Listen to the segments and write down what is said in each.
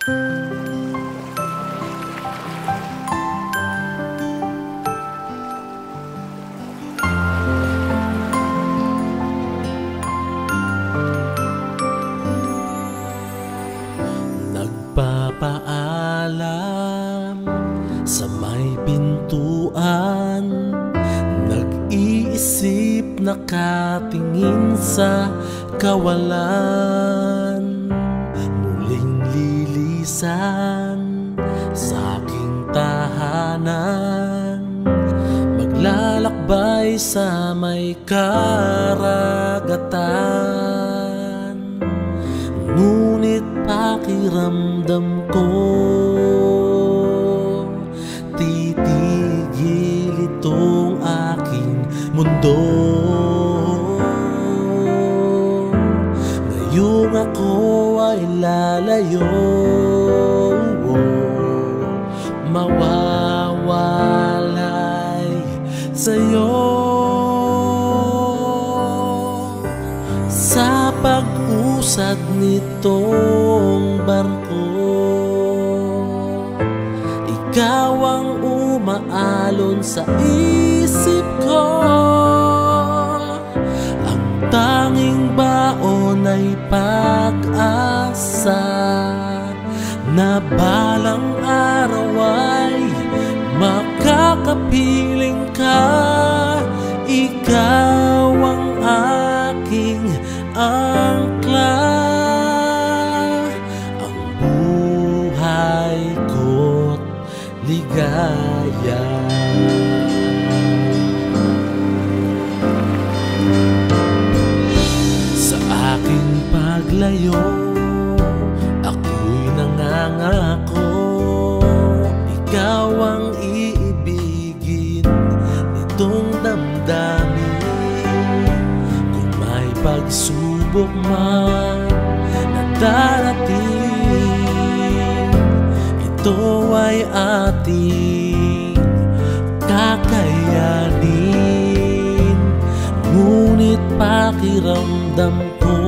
Nagpapaalam sa may pintuan, nag-iisip, nakatingin sa kawalan. Muling lilisan sa aking tahanan, maglalakbay sa may karagatan. Ngunit pakiramdam ko, titigil itong aking mundo. Ngayong ako ay lalayo, mawawalay sa'yo. Sa pag-usad nitong barko, ikaw ang umaalon sa isip ko. Ang tanging baon ay pag-asa, na balang araw ay makakapiling ka. Ikaw ang aking angkla, ang buhay ko't ligaya. Sa aking paglayo, ako'y nangangako, ikaw ang iibigin nitong damdamin. Kung may pagsubok man na darating, ito ay ating kakayanin. Ngunit pakiramdam ko,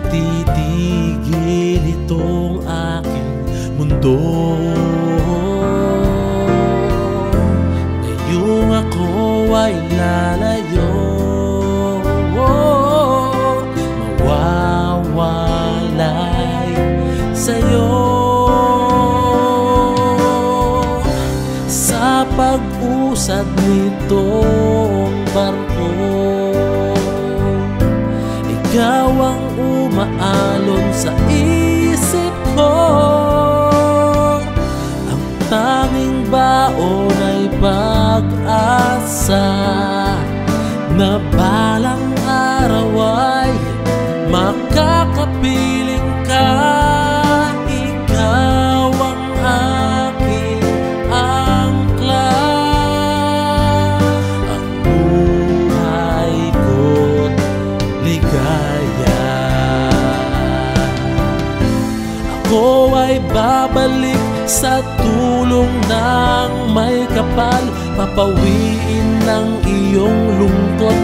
titigil itong aking mundo. Ngayong ako ay lalayo, mawawalay sa'yo. Sa pag-usad nitong barko, ikaw ang umaalon sa isip ko. Ang tanging baon ay pag-asa, na balang araw ay makakapiling ka. Ikaw ang aking angkla, ang buhay ko't ligaya. Ako ay babalik sa tulong ng may kapal, papawiin ng iyong lungkot